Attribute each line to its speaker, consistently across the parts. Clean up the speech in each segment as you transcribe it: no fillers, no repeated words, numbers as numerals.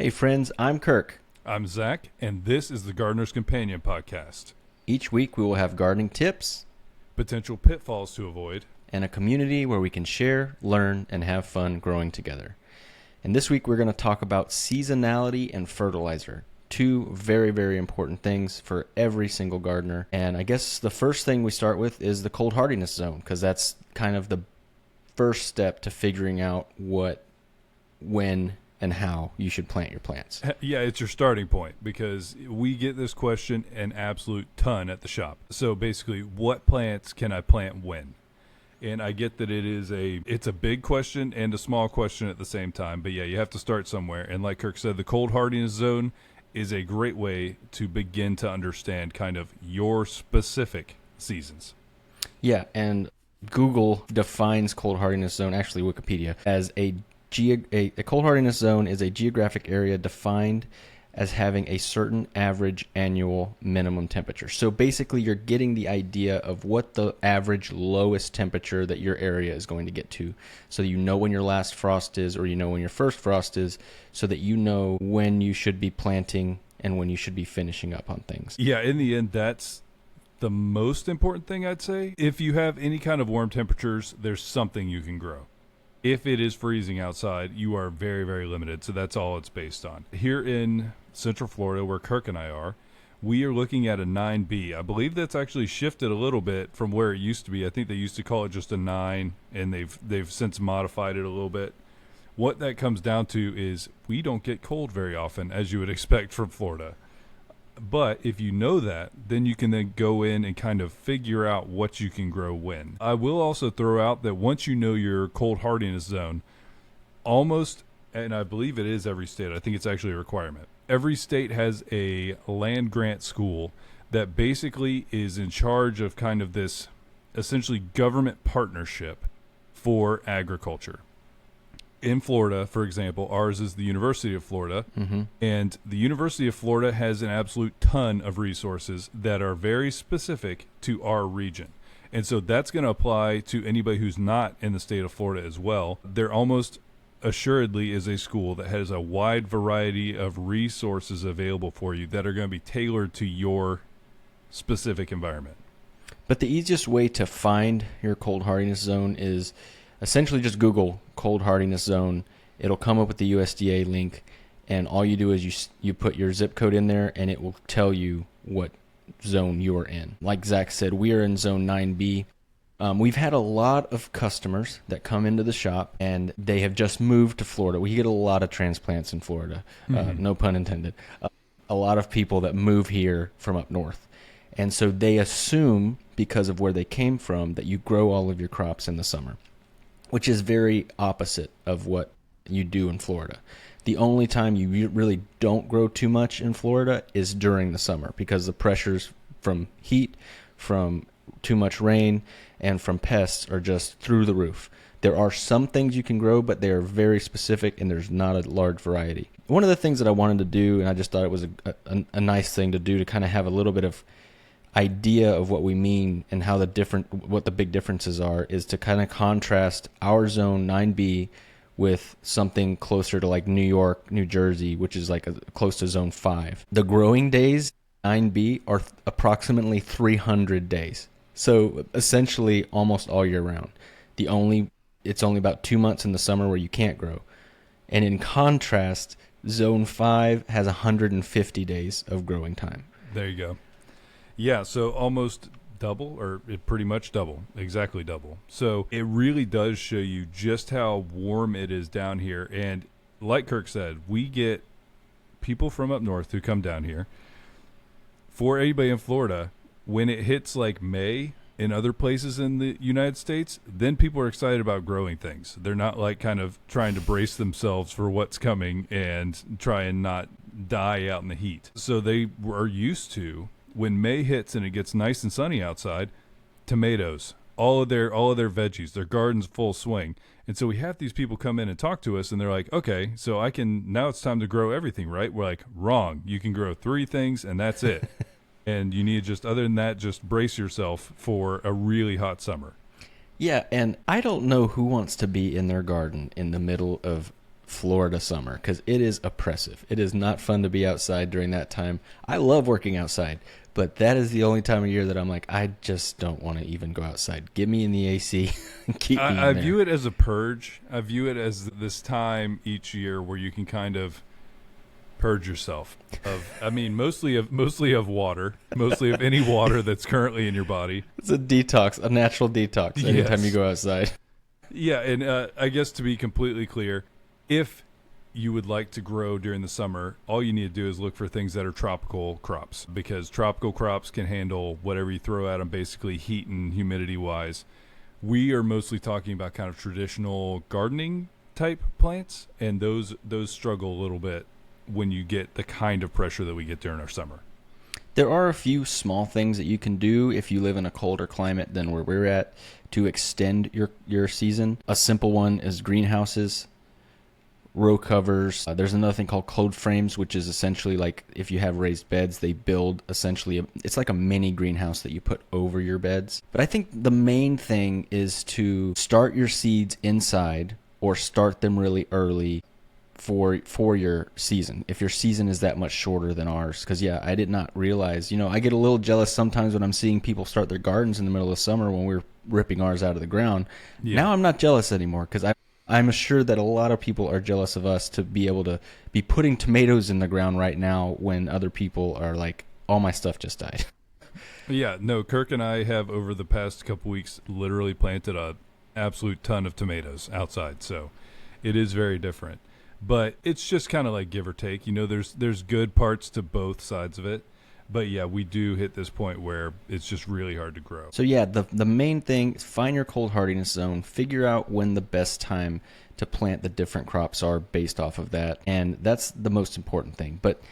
Speaker 1: Hey friends, I'm Kirk.
Speaker 2: I'm Zach, and this is the Gardener's Companion podcast.
Speaker 1: Each week we will have gardening tips
Speaker 2: Potential pitfalls to avoid.
Speaker 1: and a community where we can share, learn, and have fun growing together. And this week we're going to talk about seasonality and fertilizer. Two very, very important things for every single gardener. And I guess the first thing we start with is the cold hardiness zone, because that's kind of the first step to figuring out what, when, and how you should plant your plants.
Speaker 2: Yeah, it's your starting point because we get this question an absolute ton at the shop. So basically, what plants can I plant when? And I get that it's a big question and a small question at the same time. But yeah, you have to start somewhere. And like Kirk said, the cold hardiness zone is a great way to begin to understand kind of your specific seasons.
Speaker 1: Yeah, and Google defines cold hardiness zone, actually Wikipedia, as a cold hardiness zone is a geographic area defined as having a certain average annual minimum temperature. So basically you're getting the idea of what the average lowest temperature that your area is going to get to. So you know when your last frost is, or you know when your first frost is, so that you know when you should be planting and when you should be finishing up on things.
Speaker 2: Yeah, in the end, that's the most important thing, I'd say. If you have any kind of warm temperatures, there's something you can grow. If it is freezing outside, you are very, very limited. So that's all it's based on. Here in Central Florida, where Kirk and I are, we are looking at a 9B. I believe that's actually shifted a little bit from where it used to be. I think they used to call it just a 9, and they've since modified it a little bit. What that comes down to is we don't get cold very often, as you would expect from Florida. But if you know that, then you can then go in and kind of figure out what you can grow when. I will also throw out that once you know your cold hardiness zone, almost, and I believe it is every state, I think it's actually a requirement. Every state has a land grant school that basically is in charge of kind of this essentially government partnership for agriculture. In Florida, for example, ours is the University of Florida, and the University of Florida has an absolute ton of resources that are very specific to our region. And so that's going to apply to anybody who's not in the state of Florida as well. There almost assuredly is a school that has a wide variety of resources available for you that are going to be tailored to your specific environment.
Speaker 1: But the easiest way to find your cold hardiness zone is essentially just Google cold hardiness zone. It'll come up with the USDA link, and all you do is you put your zip code in there, and it will tell you what zone you are in. Like Zach said, we are in zone 9B. We've had a lot of customers that come into the shop, and they have just moved to Florida. We get a lot of transplants in Florida, no pun intended. A lot of people that move here from up north. And so they assume, because of where they came from, that you grow all of your crops in the summer, which is very opposite of what you do in Florida. The only time you really don't grow too much in Florida is during the summer, because the pressures from heat, from too much rain, and from pests are just through the roof. There are some things you can grow, but they are very specific, and there's not a large variety. One of the things that I wanted to do, and I just thought it was a nice thing to do to kind of have a little bit of idea of what we mean and how what the big differences are, is to kind of contrast our zone 9B with something closer to like New York, New Jersey, which is like close to zone 5. The growing days 9B are approximately 300 days. So essentially almost all year round. It's only about 2 months in the summer where you can't grow. And in contrast, zone 5 has 150 days of growing time.
Speaker 2: There you go. Yeah, so almost double, or pretty much double, exactly double. So it really does show you just how warm it is down here. And like Kirk said, we get people from up north who come down here. For anybody in Florida, when it hits like May in other places in the United States, then people are excited about growing things. They're not like kind of trying to brace themselves for what's coming and try and not die out in the heat. So they are used to, when May hits and it gets nice and sunny outside, tomatoes, all of their veggies, their garden's full swing. And so we have these people come in and talk to us, and they're like, okay, so now it's time to grow everything, right? We're like, wrong. You can grow 3 things and that's it. And you need other than that, just brace yourself for a really hot summer.
Speaker 1: Yeah, and I don't know who wants to be in their garden in the middle of Florida summer, because it is oppressive. It is not fun to be outside during that time. I love working outside, but that is the only time of year that I'm like, I just don't want to even go outside. Get me in the AC and keep me in there.
Speaker 2: I view it as a purge. I view it as this time each year where you can kind of purge yourself of, I mean, mostly of water, mostly of any water that's currently in your body.
Speaker 1: It's a detox, a natural detox anytime you go outside.
Speaker 2: Yeah, and I guess to be completely clear, if you would like to grow during the summer, all you need to do is look for things that are tropical crops, because tropical crops can handle whatever you throw at them, basically heat and humidity wise. We are mostly talking about kind of traditional gardening type plants, and those struggle a little bit when you get the kind of pressure that we get during our summer.
Speaker 1: There are a few small things that you can do if you live in a colder climate than where we're at to extend your season. A simple one is greenhouses, row covers. There's another thing called cold frames, which is essentially like if you have raised beds, they build essentially it's like a mini greenhouse that you put over your beds. But I think the main thing is to start your seeds inside or start them really early for your season, if your season is that much shorter than ours. Because I did not realize, I get a little jealous sometimes when I'm seeing people start their gardens in the middle of summer when we're ripping ours out of the ground. Now I'm not jealous anymore, because I'm assured that a lot of people are jealous of us to be able to be putting tomatoes in the ground right now when other people are like, all my stuff just died.
Speaker 2: Yeah, no, Kirk and I have over the past couple weeks literally planted a absolute ton of tomatoes outside, so it is very different. But it's just kind of like give or take. There's good parts to both sides of it. But yeah, we do hit this point where it's just really hard to grow.
Speaker 1: So yeah, the main thing is find your cold hardiness zone, figure out when the best time to plant the different crops are based off of that. And that's the most important thing. But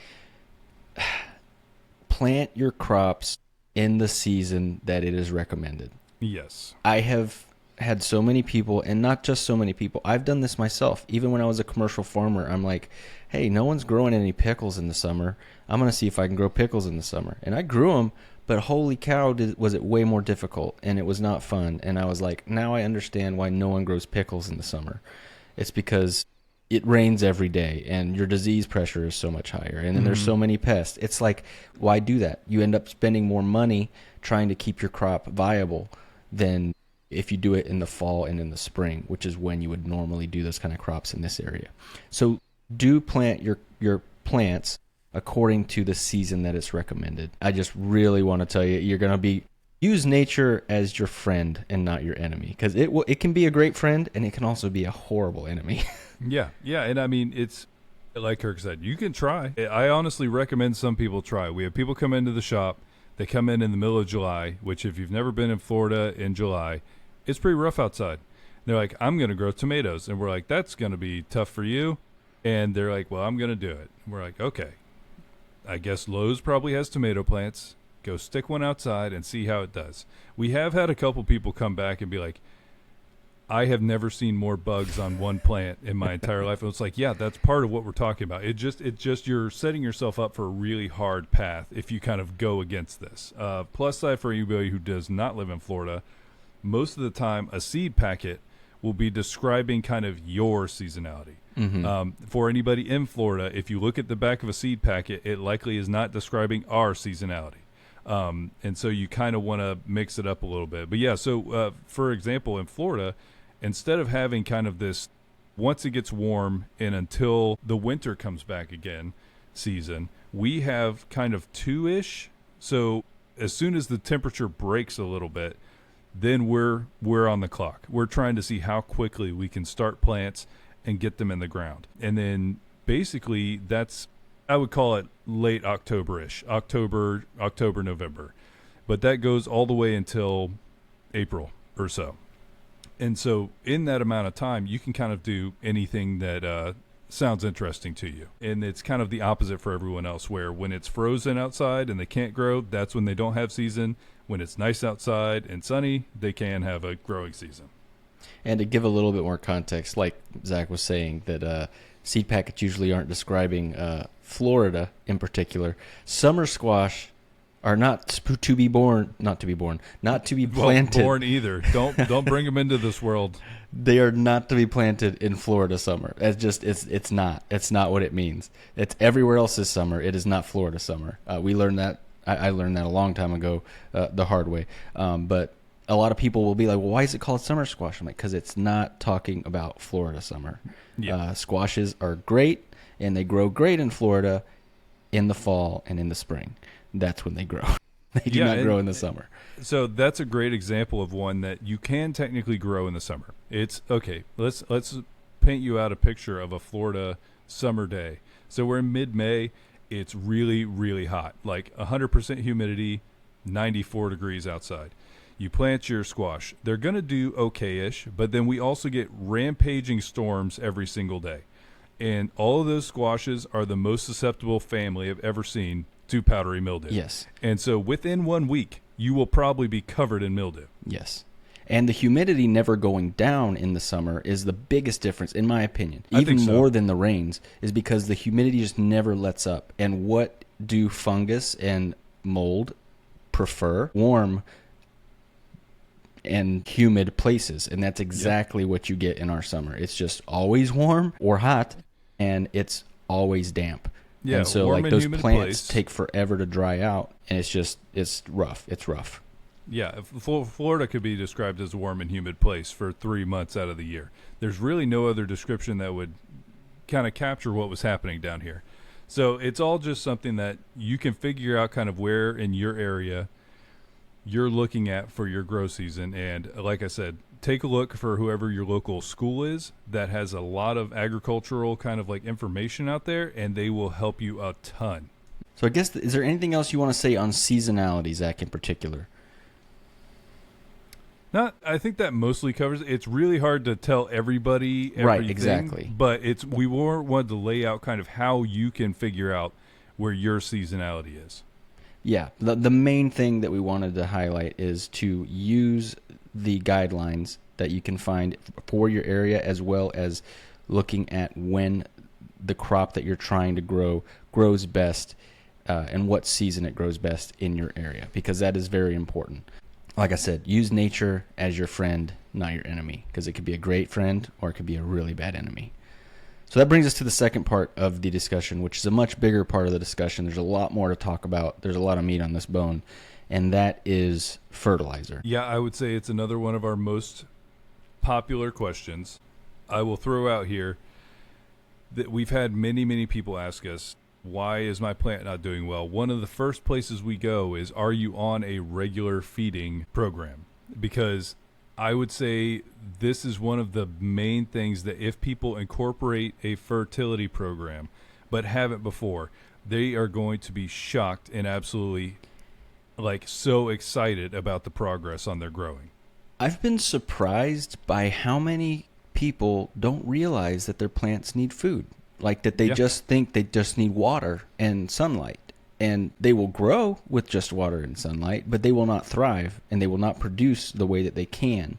Speaker 1: plant your crops in the season that it is recommended.
Speaker 2: Yes.
Speaker 1: I have had so many people, and not just so many people, I've done this myself. Even when I was a commercial farmer, I'm like, hey, no one's growing any pickles in the summer. I'm going to see if I can grow pickles in the summer. And I grew them, but holy cow, was it way more difficult, and it was not fun. And I was like, now I understand why no one grows pickles in the summer. It's because it rains every day, and your disease pressure is so much higher, and then there's so many pests. It's like, why do that? You end up spending more money trying to keep your crop viable than if you do it in the fall and in the spring, which is when you would normally do those kind of crops in this area. So do plant your plants according to the season that it's recommended. I just really want to tell you, you're going to use nature as your friend and not your enemy, because it can be a great friend, and it can also be a horrible enemy.
Speaker 2: Yeah, and I mean, it's like Kirk said, you can try. I honestly recommend some people try. We have people come into the shop. They come in the middle of July, which if you've never been in Florida in July, it's pretty rough outside. They're like, I'm going to grow tomatoes. And we're like, that's going to be tough for you. And they're like, well, I'm going to do it. And we're like, okay, I guess Lowe's probably has tomato plants. Go stick one outside and see how it does. We have had a couple people come back and be like, I have never seen more bugs on one plant in my entire life. And it's like, yeah, that's part of what we're talking about. It just you're setting yourself up for a really hard path if you kind of go against this. Plus side for anybody who does not live in Florida, most of the time a seed packet will be describing kind of your seasonality. For anybody in Florida, if you look at the back of a seed packet, it likely is not describing our seasonality. And so you kind of want to mix it up a little bit. But yeah, so for example, in Florida, instead of having kind of this once it gets warm and until the winter comes back again season, we have kind of two-ish. So as soon as the temperature breaks a little bit, then we're on the clock. We're trying to see how quickly we can start plants and get them in the ground. And then basically that's, I would call it late October-ish, October, November. But that goes all the way until April or so. And so in that amount of time, you can kind of do anything that sounds interesting to you. And it's kind of the opposite for everyone else, where when it's frozen outside and they can't grow, that's when they don't have season. When it's nice outside and sunny, they can have a growing season.
Speaker 1: And to give a little bit more context, like Zach was saying, that seed packets usually aren't describing Florida in particular. Summer squash are to be born, not to be born, not to be planted.
Speaker 2: Well, born either. Don't bring them into this world.
Speaker 1: They are not to be planted in Florida summer. It's not. It's not what it means. It's everywhere else this summer. It is not Florida summer. We learned that. I learned that a long time ago, the hard way. But a lot of people will be like, well, why is it called summer squash? I'm like, because it's not talking about Florida summer. Yeah. Squashes are great, and they grow great in Florida in the fall and in the spring. That's when they grow. They do not grow in the summer.
Speaker 2: So that's a great example of one that you can technically grow in the summer. It's okay. Let's paint you out a picture of a Florida summer day. So we're in mid-May. It's really, really hot, like 100% humidity, 94 degrees outside. You plant your squash. They're going to do okay-ish, but then we also get rampaging storms every single day. And all of those squashes are the most susceptible family I've ever seen to powdery mildew.
Speaker 1: Yes.
Speaker 2: And so within 1 week, you will probably be covered in mildew.
Speaker 1: Yes. And the humidity never going down in the summer is the biggest difference, in my opinion. Even more than the rains, is because the humidity just never lets up. And what do fungus and mold prefer? Warm and humid places. And that's exactly what you get in our summer. It's just always warm or hot, and it's always damp.
Speaker 2: Yeah,
Speaker 1: and so
Speaker 2: warm
Speaker 1: like
Speaker 2: and
Speaker 1: those
Speaker 2: humid
Speaker 1: plants
Speaker 2: place.
Speaker 1: take forever to dry out, and it's rough. It's rough.
Speaker 2: Yeah, Florida could be described as a warm and humid place for 3 months out of the year. There's really no other description that would kind of capture what was happening down here. So it's all just something that you can figure out kind of where in your area you're looking at for your grow season. And like I said, take a look for whoever your local school is that has a lot of agricultural kind of like information out there, and they will help you a ton.
Speaker 1: So I guess, is there anything else you want to say on seasonality, Zach, in particular?
Speaker 2: I think that mostly covers it. It's really hard to tell everybody everything.
Speaker 1: Right, exactly.
Speaker 2: But we wanted to lay out kind of how you can figure out where your seasonality is.
Speaker 1: Yeah, the main thing that we wanted to highlight is to use the guidelines that you can find for your area, as well as looking at when the crop that you're trying to grow grows best, and what season it grows best in your area, because that is very important. Like I said, use nature as your friend, not your enemy, because it could be a great friend or it could be a really bad enemy. So that brings us to the second part of the discussion, which is a much bigger part of the discussion. There's a lot more to talk about. There's a lot of meat on this bone, and that is fertilizer.
Speaker 2: Yeah, I would say it's another one of our most popular questions. I will throw out here that we've had many, many people ask us, why is my plant not doing well? One of the first places we go is, are you on a regular feeding program? Because I would say this is one of the main things that if people incorporate a fertility program but haven't before, they are going to be shocked and absolutely like so excited about the progress on their growing.
Speaker 1: I've been surprised by how many people don't realize that their plants need food. Like that they just think they just need water and sunlight. And they will grow with just water and sunlight, but they will not thrive, and they will not produce the way that they can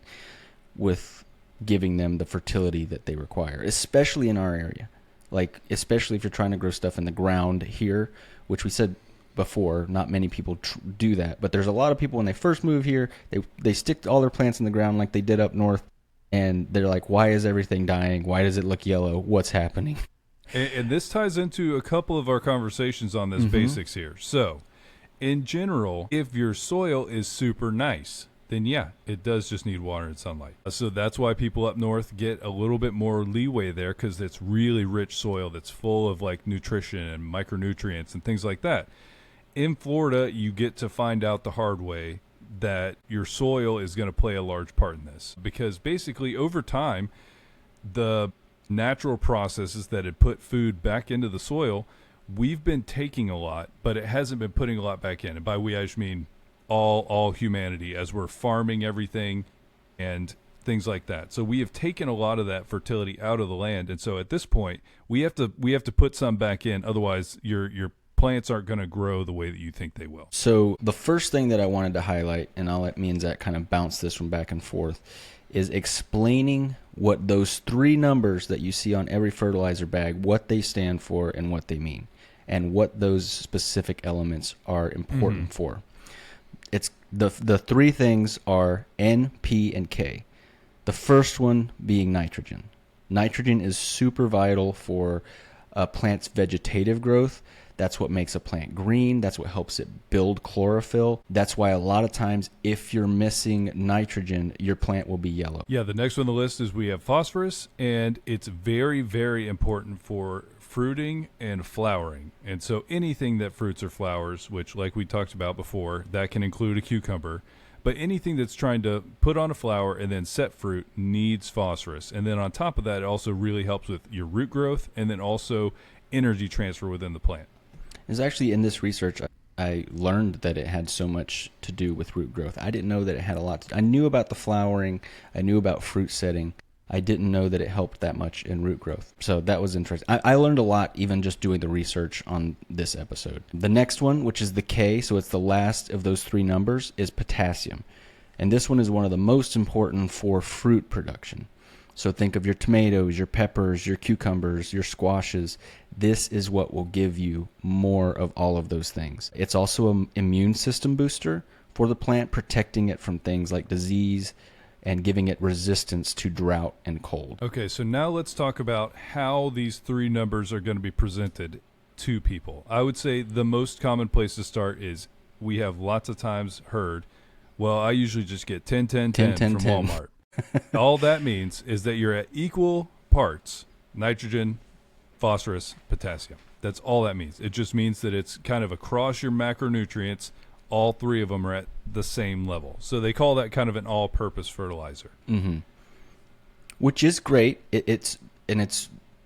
Speaker 1: with giving them the fertility that they require, especially in our area. Like, especially if you're trying to grow stuff in the ground here, which we said before, not many people do that. But there's a lot of people when they first move here, they stick all their plants in the ground like they did up north, and they're like, why is everything dying? Why does it look yellow? What's happening?
Speaker 2: And this ties into a couple of our conversations on this basics here. So, in general, if your soil is super nice, then yeah, it does just need water and sunlight. So that's why people up north get a little bit more leeway there, because it's really rich soil that's full of like nutrition and micronutrients and things like that. In Florida, you get to find out the hard way that your soil is going to play a large part in this, because basically over time, the natural processes that had put food back into the soil, we've been taking a lot, but it hasn't been putting a lot back in. And by we, I just mean all humanity, as we're farming everything and things like that. So we have taken a lot of that fertility out of the land, and so at this point, we have to put some back in. Otherwise, your plants aren't going to grow the way that you think they will.
Speaker 1: So the first thing that I wanted to highlight, and I'll let me and Zach kind of bounce this from back and forth, is explaining what those three numbers that you see on every fertilizer bag, what they stand for and what they mean. and what those specific elements are important for. It's the three things are N, P, and K. The first one being nitrogen. Nitrogen is super vital for a plant's vegetative growth. That's what makes a plant green. That's what helps it build chlorophyll. That's why a lot of times if you're missing nitrogen, your plant will be yellow.
Speaker 2: Yeah, the next one on the list is we have phosphorus, and it's very, very important for fruiting and flowering. And so anything that fruits or flowers, which like we talked about before, that can include a cucumber, but anything that's trying to put on a flower and then set fruit needs phosphorus. And then on top of that, it also really helps with your root growth and then also energy transfer within the plant.
Speaker 1: It's actually in this research, I learned that it had so much to do with root growth. I didn't know that it had a lot. I knew about the flowering. I knew about fruit setting. I didn't know that it helped that much in root growth. So that was interesting. I learned a lot even just doing the research on this episode. The next one, which is the K, so it's the last of those three numbers, is potassium. And this one is one of the most important for fruit production. So think of your tomatoes, your peppers, your cucumbers, your squashes. This is what will give you more of all of those things. It's also an immune system booster for the plant, protecting it from things like disease and giving it resistance to drought and cold.
Speaker 2: Okay, so now let's talk about how these three numbers are going to be presented to people. I would say the most common place to start is we have lots of times heard, well, I usually just get 10, 10, 10, 10 from 10. Walmart. All that means is that you're at equal parts nitrogen, phosphorus, potassium. That's all that means. It just means that it's kind of across your macronutrients. All three of them are at the same level. So they call that kind of an all-purpose fertilizer.
Speaker 1: Mm-hmm. Which is great. It's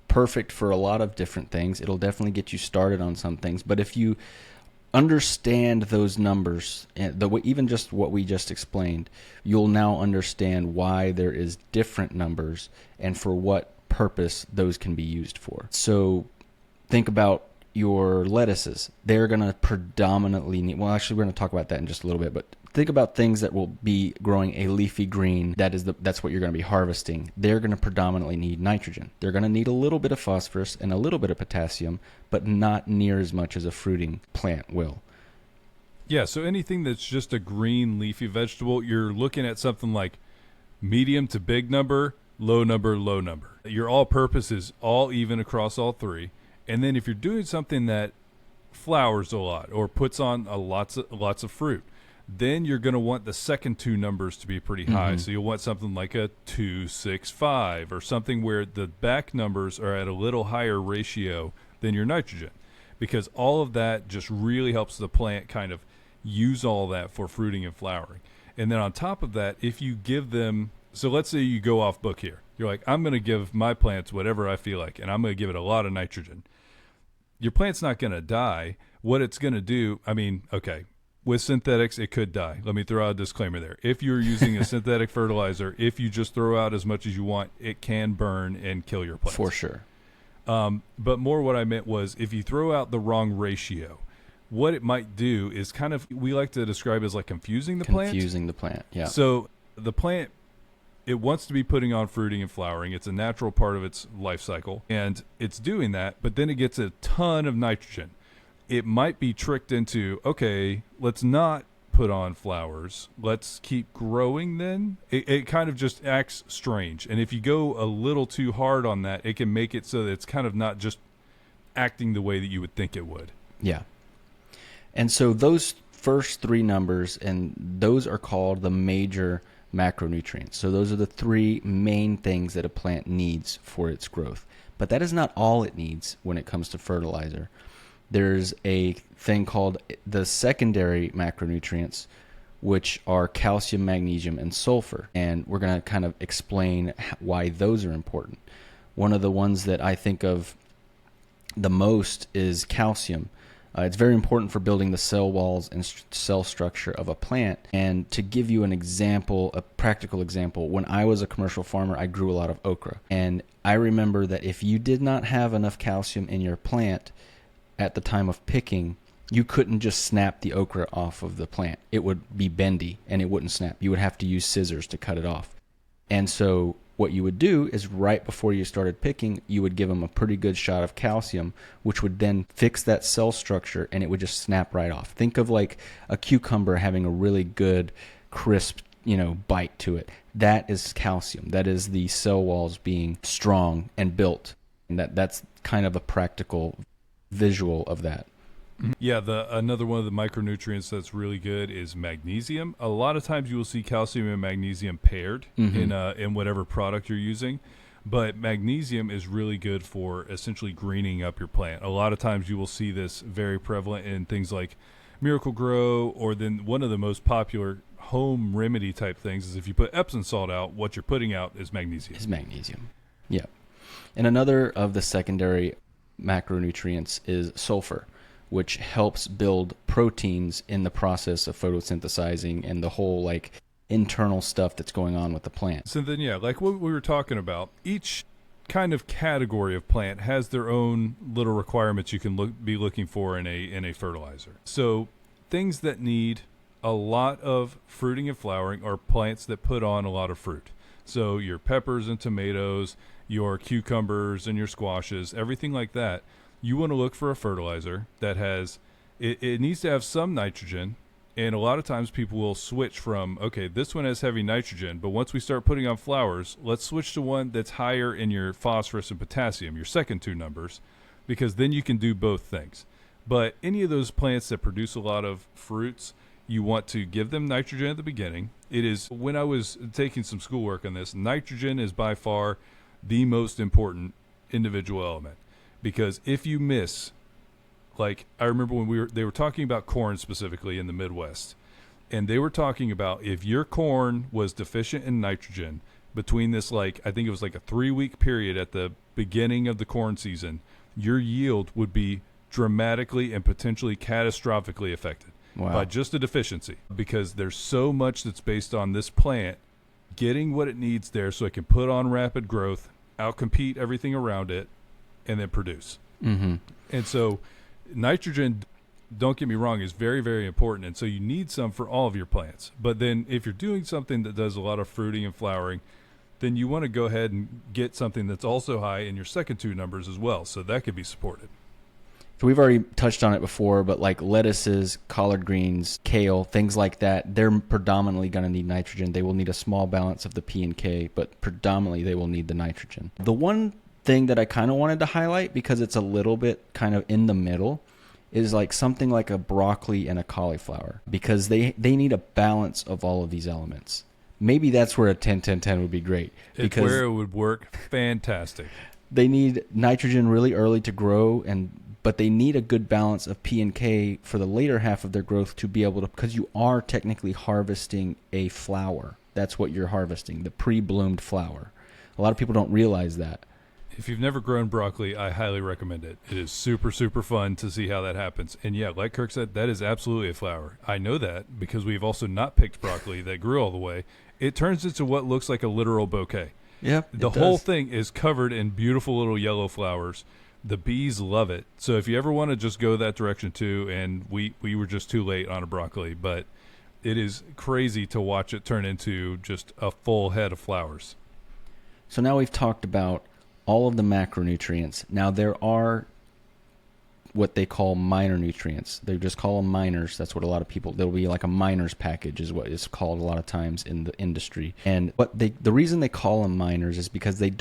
Speaker 1: perfect for a lot of different things. It'll definitely get you started on some things. But if you understand those numbers, and even just what we just explained, you'll now understand why there is different numbers and for what purpose those can be used for. So think about your lettuces. They're going to predominantly need, well, actually, we're going to talk about that in just a little bit, but think about things that will be growing a leafy green. That's what you're going to be harvesting. They're going to predominantly need nitrogen. They're going to need a little bit of phosphorus and a little bit of potassium, but not near as much as a fruiting plant will.
Speaker 2: Yeah, so anything that's just a green leafy vegetable, you're looking at something like medium to big number, low number, low number. Your all-purpose is all even across all three. And then if you're doing something that flowers a lot or puts on lots of fruit, then you're going to want the second two numbers to be pretty high. Mm-hmm. So you'll want something like a 2, 6, 5 or something where the back numbers are at a little higher ratio than your nitrogen, because all of that just really helps the plant kind of use all that for fruiting and flowering. And then on top of that, if you give them, so let's say you go off book here. You're like, I'm going to give my plants whatever I feel like, and I'm going to give it a lot of nitrogen. Your plant's not going to die. What it's going to do, okay, with synthetics, it could die. Let me throw out a disclaimer there. If you're using a synthetic fertilizer, if you just throw out as much as you want, it can burn and kill your plants.
Speaker 1: For sure.
Speaker 2: But more what I meant was if you throw out the wrong ratio, what it might do is kind of, we like to describe as like confusing the plant.
Speaker 1: Confusing the plant, yeah.
Speaker 2: So the plant, it wants to be putting on fruiting and flowering. It's a natural part of its life cycle, and it's doing that, but then it gets a ton of nitrogen. It might be tricked into, okay, let's not put on flowers. Let's keep growing then. It kind of just acts strange. And if you go a little too hard on that, it can make it so that it's kind of not just acting the way that you would think it would.
Speaker 1: Yeah. And so those first three numbers, and those are called the major macronutrients. So those are the three main things that a plant needs for its growth. But that is not all it needs when it comes to fertilizer. There's a thing called the secondary macronutrients, which are calcium, magnesium, and sulfur. And we're going to kind of explain why those are important. One of the ones that I think of the most is calcium. It's very important for building the cell walls and cell structure of a plant. And to give you an example, a practical example, when I was a commercial farmer, I grew a lot of okra. And I remember that if you did not have enough calcium in your plant at the time of picking, you couldn't just snap the okra off of the plant. It would be bendy and it wouldn't snap. You would have to use scissors to cut it off. And so what you would do is right before you started picking, you would give them a pretty good shot of calcium, which would then fix that cell structure and it would just snap right off. Think of like a cucumber having a really good, crisp, bite to it. That is calcium. That is the cell walls being strong and built. And that's kind of a practical visual of that.
Speaker 2: Yeah, another one of the micronutrients that's really good is magnesium. A lot of times you will see calcium and magnesium paired in whatever product you're using, but magnesium is really good for essentially greening up your plant. A lot of times you will see this very prevalent in things like Miracle Grow, or then one of the most popular home remedy type things is if you put Epsom salt out, what you're putting out is magnesium.
Speaker 1: Is magnesium. Yeah. And another of the secondary macronutrients is sulfur, which helps build proteins in the process of photosynthesizing and the whole like internal stuff that's going on with the plant.
Speaker 2: So then, yeah, like what we were talking about, each kind of category of plant has their own little requirements you can be looking for in a fertilizer. So things that need a lot of fruiting and flowering are plants that put on a lot of fruit. So your peppers and tomatoes, your cucumbers and your squashes, everything like that. You want to look for a fertilizer that has, it needs to have some nitrogen. And a lot of times people will switch from, okay, this one has heavy nitrogen, but once we start putting on flowers, let's switch to one that's higher in your phosphorus and potassium, your second two numbers, because then you can do both things. But any of those plants that produce a lot of fruits, you want to give them nitrogen at the beginning. It is, when I was taking some schoolwork on this, nitrogen is by far the most important individual element. Because if you miss, like I remember when they were talking about corn specifically in the Midwest, and they were talking about if your corn was deficient in nitrogen between this, like I think it was like a 3-week period at the beginning of the corn season, your yield would be dramatically and potentially catastrophically affected by just a deficiency, because there's so much that's based on this plant getting what it needs there so it can put on rapid growth, outcompete everything around it, and then produce. And so nitrogen, don't get me wrong, is very, very important. And so you need some for all of your plants. But then if you're doing something that does a lot of fruiting and flowering, then you want to go ahead and get something that's also high in your second two numbers as well. So that could be supported.
Speaker 1: So we've already touched on it before, but like lettuces, collard greens, kale, things like that, they're predominantly going to need nitrogen. They will need a small balance of the P and K, but predominantly they will need the nitrogen. The one thing that I kind of wanted to highlight, because it's a little bit kind of in the middle, is like something like a broccoli and a cauliflower, because they need a balance of all of these elements. Maybe that's where a 10-10-10 would be great.
Speaker 2: It's where it would work fantastic.
Speaker 1: They need nitrogen really early to grow, but they need a good balance of P and K for the later half of their growth to be able to, because you are technically harvesting a flower. That's what you're harvesting, the pre-bloomed flower. A lot of people don't realize that.
Speaker 2: If you've never grown broccoli, I highly recommend it. It is super, super fun to see how that happens. And yeah, like Kirk said, that is absolutely a flower. I know that because we've also not picked broccoli that grew all the way. It turns into what looks like a literal bouquet.
Speaker 1: Yep,
Speaker 2: the whole thing is covered in beautiful little yellow flowers. The bees love it. So if you ever want to just go that direction too, and we were just too late on a broccoli, but it is crazy to watch it turn into just a full head of flowers.
Speaker 1: So now we've talked about all of the macronutrients. Now there are what they call minor nutrients. They just call them minors. That's what a lot of people, there'll be like a minors package is what it's called a lot of times in the industry. And the reason they call them minors is because the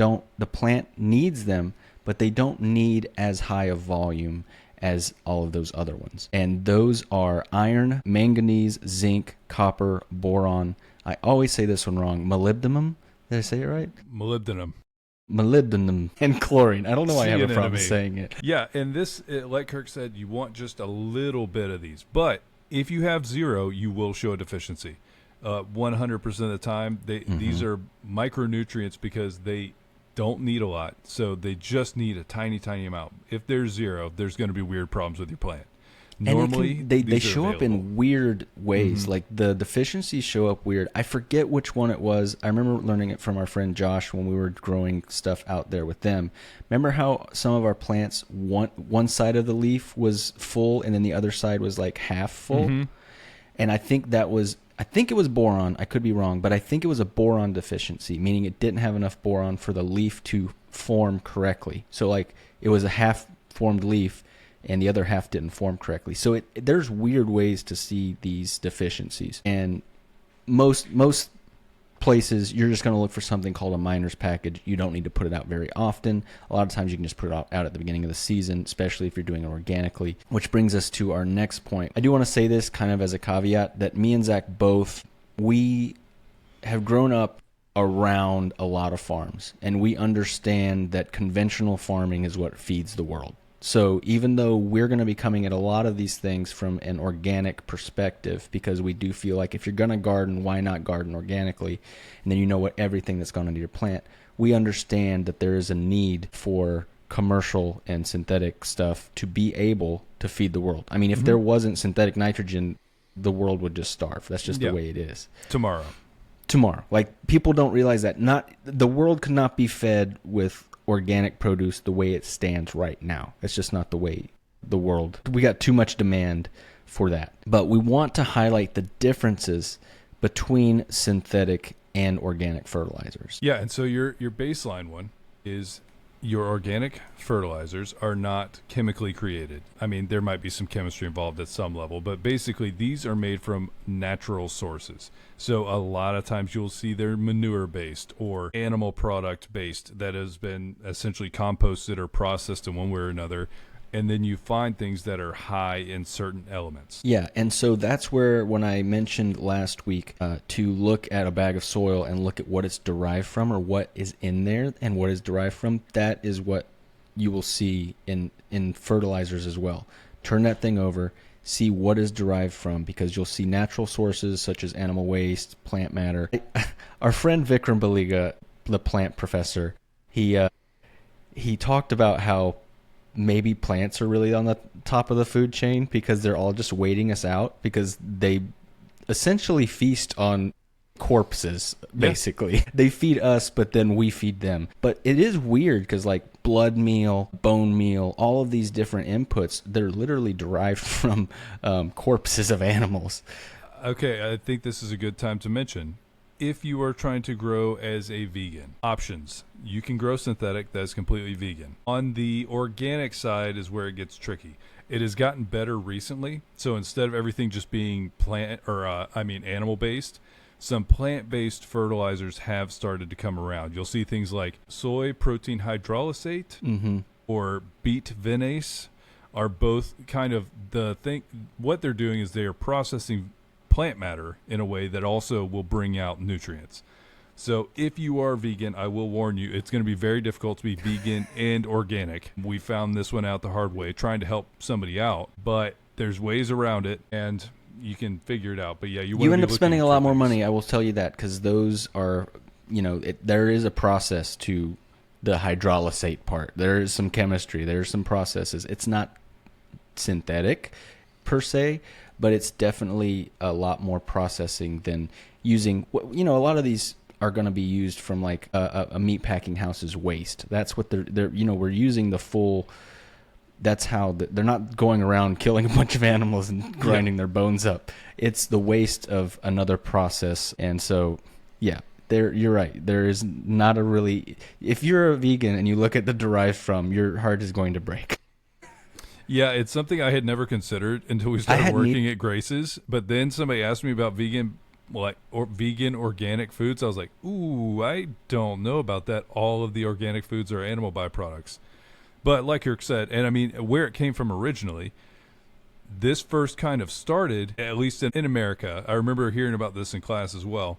Speaker 1: plant needs them, but they don't need as high a volume as all of those other ones. And those are iron, manganese, zinc, copper, boron. I always say this one wrong. Molybdenum. Did I say it right?
Speaker 2: Molybdenum,
Speaker 1: and chlorine. I don't know why I have a problem saying it.
Speaker 2: Yeah, and this, like Kirk said, you want just a little bit of these. But if you have zero, you will show a deficiency. 100% of the time, these are micronutrients because they don't need a lot. So they just need a tiny, tiny amount. If there's zero, there's going to be weird problems with your plant. Normally,
Speaker 1: and they show up in weird ways. Like the deficiencies show up weird. I forget which one it was. I remember learning it from our friend Josh when we were growing stuff out there with them. Remember how some of our plants, one side of the leaf was full and then the other side was like half full? And I think that was I think it was boron. I could be wrong, but I think it was a boron deficiency, meaning it didn't have enough boron for the leaf to form correctly. So like it was a half formed leaf and the other half didn't form correctly. So there's weird ways to see these deficiencies. And most places, you're just going to look for something called a miner's package. You don't need to put it out very often. A lot of times you can just put it out at the beginning of the season, especially if you're doing it organically, which brings us to our next point. I do want to say this kind of as a caveat that me and Zach both, we have grown up around a lot of farms, and we understand that conventional farming is what feeds the world. So even though we're going to be coming at a lot of these things from an organic perspective, because we do feel like if you're going to garden, why not garden organically? And then you know what everything that's gone into your plant. We understand that there is a need for commercial and synthetic stuff to be able to feed the world. I mean, if there wasn't synthetic nitrogen, the world would just starve. That's just the way it is.
Speaker 2: Tomorrow.
Speaker 1: Like, people don't realize that the world could not be fed with organic produce the way it stands right now. It's just not the way the world. We got too much demand for that. But we want to highlight the differences between synthetic and organic fertilizers.
Speaker 2: Yeah, and so your baseline one is your organic fertilizers are not chemically created. I mean, there might be some chemistry involved at some level, but basically these are made from natural sources. So a lot of times you'll see they're manure-based or animal product-based that has been essentially composted or processed in one way or another. And then you find things that are high in certain elements.
Speaker 1: Yeah, and so that's where, when I mentioned last week to look at a bag of soil and look at what it's derived from, or what is in there and what is derived from, that is what you will see in fertilizers as well. Turn that thing over, see what is derived from, because you'll see natural sources such as animal waste, plant matter. Our friend Vikram Baliga, the plant professor, he talked about how maybe plants are really on the top of the food chain because they're all just waiting us out, because they essentially feast on corpses, basically. Yeah. They feed us, but then we feed them. But it is weird because like blood meal, bone meal, all of these different inputs, they're literally derived from corpses of animals.
Speaker 2: Okay, I think this is a good time to mention, if you are trying to grow as a vegan, options. You can grow synthetic that's completely vegan. On the organic side is where it gets tricky. It has gotten better recently. So instead of everything just being animal-based, some plant-based fertilizers have started to come around. You'll see things like soy protein hydrolysate or beet vinasse are both kind of the thing. What they're doing is they are processing plant matter in a way that also will bring out nutrients. So if you are vegan, I will warn you, it's going to be very difficult to be vegan and organic. We found this one out the hard way, trying to help somebody out, but there's ways around it, and you can figure it out. But yeah, you
Speaker 1: end up spending a lot more money, I will tell you that, because those are, there is a process to the hydrolysate part. There is some chemistry. There's some processes. It's not synthetic per se, but it's definitely a lot more processing than using, a lot of these are going to be used from like a meat packing house's waste. That's what they're we're using the full, that's how they're not going around killing a bunch of animals and grinding their bones up. It's the waste of another process. And so, yeah, you're right. There is not a really, if you're a vegan and you look at the derived from, your heart is going to break.
Speaker 2: Yeah, it's something I had never considered until we started working at Grace's. But then somebody asked me about vegan organic foods. I was like, ooh, I don't know about that. All of the organic foods are animal byproducts. But like Kirk said, and I mean, where it came from originally, this first kind of started, at least in America. I remember hearing about this in class as well.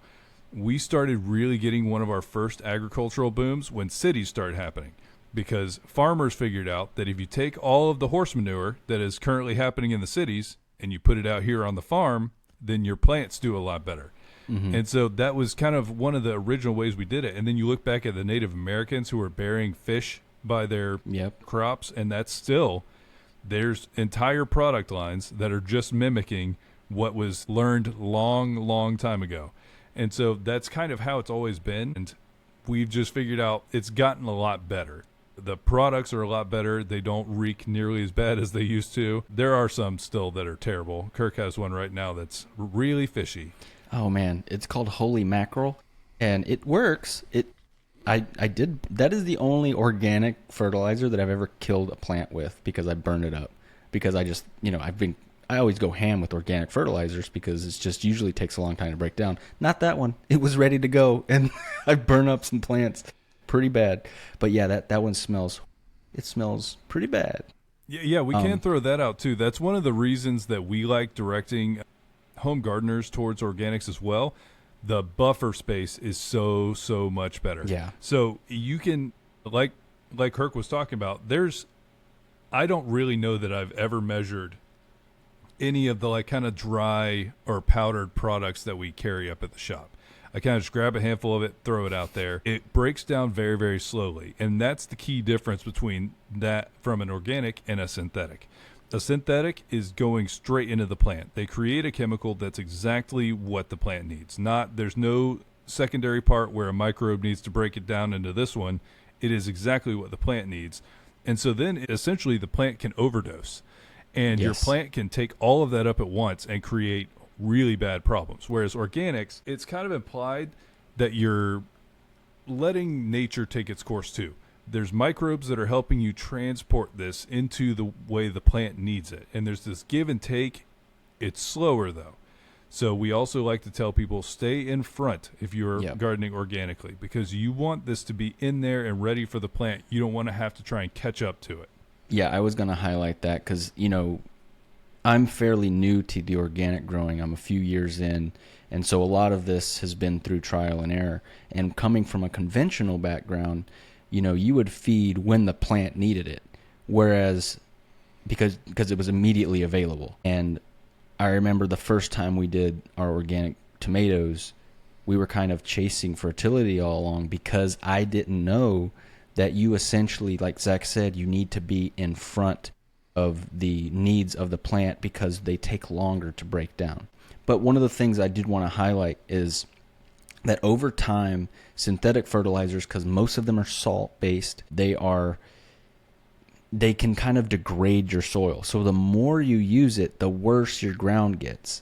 Speaker 2: We started really getting one of our first agricultural booms when cities started happening. Because farmers figured out that if you take all of the horse manure that is currently happening in the cities and you put it out here on the farm, then your plants do a lot better. And so that was kind of one of the original ways we did it. And then you look back at the Native Americans who were burying fish by their crops, and that's still, there's entire product lines that are just mimicking what was learned long time ago. And so that's kind of how it's always been. And we've just figured out it's gotten a lot better. The products are a lot better. They don't reek nearly as bad as they used to. There are some still that are terrible. Kirk has one right now that's really fishy.
Speaker 1: Oh man, it's called Holy Mackerel, and it works. I did. That is the only organic fertilizer that I've ever killed a plant with because I burned it up. Because I just, I always go ham with organic fertilizers because it's just usually takes a long time to break down. Not that one. It was ready to go, and I burn up some plants pretty bad. But yeah, that one smells. It smells pretty bad.
Speaker 2: Yeah, we can throw that out too. That's one of the reasons that we like directing home gardeners towards organics as well. The buffer space is so much better.
Speaker 1: Yeah.
Speaker 2: So you can, like Kirk was talking about, I don't really know that I've ever measured any of the like kind of dry or powdered products that we carry up at the shop. I kind of just grab a handful of it, throw it out there. It breaks down very, very slowly. And that's the key difference between that from an organic and a synthetic. A synthetic is going straight into the plant. They create a chemical that's exactly what the plant needs. There's no secondary part where a microbe needs to break it down into this one. It is exactly what the plant needs. And so then essentially the plant can overdose. And your plant can take all of that up at once and create really bad problems. Whereas organics, it's kind of implied that you're letting nature take its course too. There's microbes that are helping you transport this into the way the plant needs it. And there's this give and take. It's slower though. So we also like to tell people stay in front if you're gardening organically, because you want this to be in there and ready for the plant. You don't want to have to try and catch up to it.
Speaker 1: Yeah, I was going to highlight that because, I'm fairly new to the organic growing. I'm a few years in, and so a lot of this has been through trial and error. And coming from a conventional background, you would feed when the plant needed it, whereas because it was immediately available. And I remember the first time we did our organic tomatoes, we were kind of chasing fertility all along because I didn't know that you essentially, like Zach said, you need to be in front of the needs of the plant because they take longer to break down. But one of the things I did want to highlight is that over time, synthetic fertilizers, because most of them are salt-based, they can kind of degrade your soil. So the more you use it, the worse your ground gets.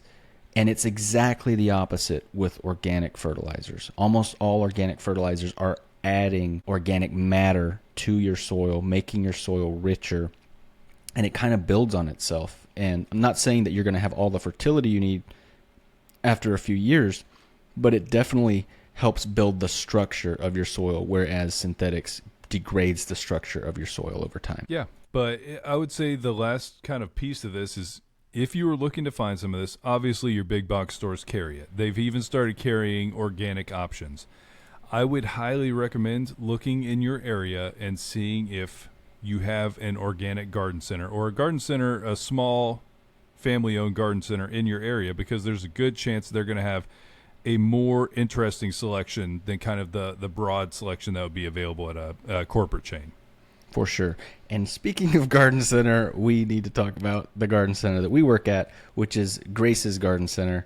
Speaker 1: And it's exactly the opposite with organic fertilizers. Almost all organic fertilizers are adding organic matter to your soil, making your soil richer, and it kind of builds on itself. And I'm not saying that you're going to have all the fertility you need after a few years, but it definitely helps build the structure of your soil, whereas synthetics degrades the structure of your soil over time.
Speaker 2: Yeah, but I would say the last kind of piece of this is if you were looking to find some of this, obviously your big box stores carry it. They've even started carrying organic options. I would highly recommend looking in your area and seeing if you have an organic garden center or a garden center, a small family-owned garden center in your area, because there's a good chance they're going to have a more interesting selection than kind of the broad selection that would be available at a corporate chain.
Speaker 1: For sure. And speaking of garden center, we need to talk about the garden center that we work at, which is Grace's Garden Center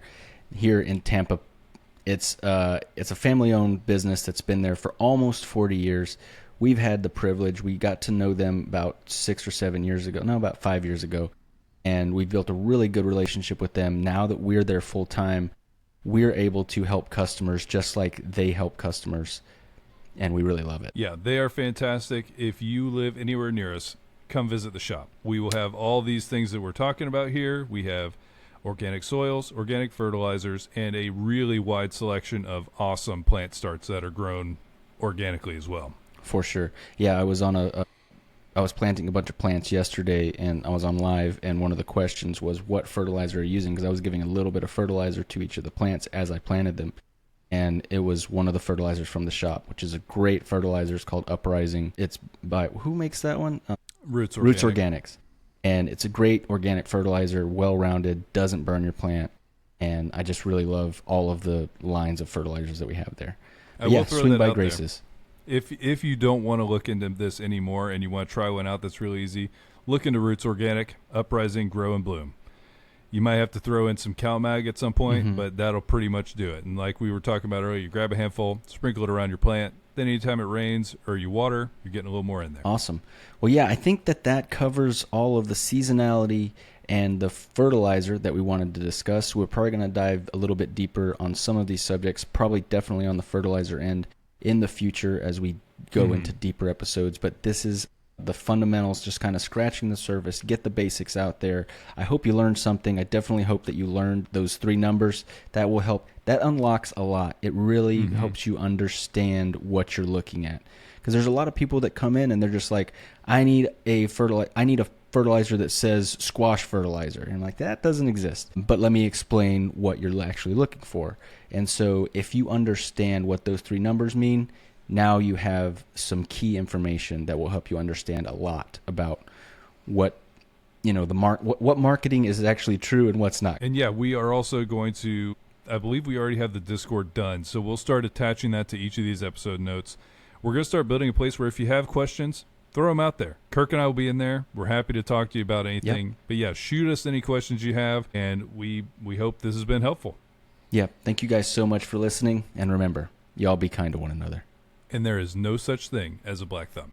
Speaker 1: here in Tampa. It's a family-owned business that's been there for almost 40 years. We've had the privilege. We got to know them about 6 or 7 years ago. No, about 5 years ago. And we built a really good relationship with them. Now that we're there full-time, we're able to help customers just like they help customers. And we really love it.
Speaker 2: Yeah, they are fantastic. If you live anywhere near us, come visit the shop. We will have all these things that we're talking about here. We have organic soils, organic fertilizers, and a really wide selection of awesome plant starts that are grown organically as well.
Speaker 1: For sure. Yeah, I was on I was planting a bunch of plants yesterday, and I was on live, and one of the questions was what fertilizer are you using, because I was giving a little bit of fertilizer to each of the plants as I planted them. And it was one of the fertilizers from the shop, which is a great fertilizer. It's called Uprising. It's by, who makes that one?
Speaker 2: Roots
Speaker 1: Organics. And it's a great organic fertilizer, well-rounded, doesn't burn your plant. And I just really love all of the lines of fertilizers that we have there. Swing by Grace's.
Speaker 2: If you don't want to look into this anymore and you want to try one out that's really easy, look into Roots Organic, Uprising, Grow and Bloom. You might have to throw in some CalMag at some point, but that'll pretty much do it. And like we were talking about earlier, you grab a handful, sprinkle it around your plant. Then anytime it rains or you water, you're getting a little more in there.
Speaker 1: Awesome. Well, yeah, I think that covers all of the seasonality and the fertilizer that we wanted to discuss. We're probably going to dive a little bit deeper on some of these subjects, probably definitely on the fertilizer end in the future as we go into deeper episodes. But this is the fundamentals, just kind of scratching the surface, get the basics out there. I hope you learned something. I definitely hope that you learned those 3 numbers. That will help. That unlocks a lot. It really helps you understand what you're looking at. Because there's a lot of people that come in and they're just like, I need a fertilizer that says squash fertilizer. And I'm like, that doesn't exist. But let me explain what you're actually looking for. And so if you understand what those 3 numbers mean, now you have some key information that will help you understand a lot about what, what marketing is actually true and what's not.
Speaker 2: And yeah, we are also going to, I believe we already have the Discord done, so we'll start attaching that to each of these episode notes. We're going to start building a place where if you have questions, throw them out there. Kirk and I will be in there. We're happy to talk to you about anything. Yep. But yeah, shoot us any questions you have, and we hope this has been helpful.
Speaker 1: Yeah, thank you guys so much for listening, and remember, y'all be kind to one another.
Speaker 2: And there is no such thing as a black thumb.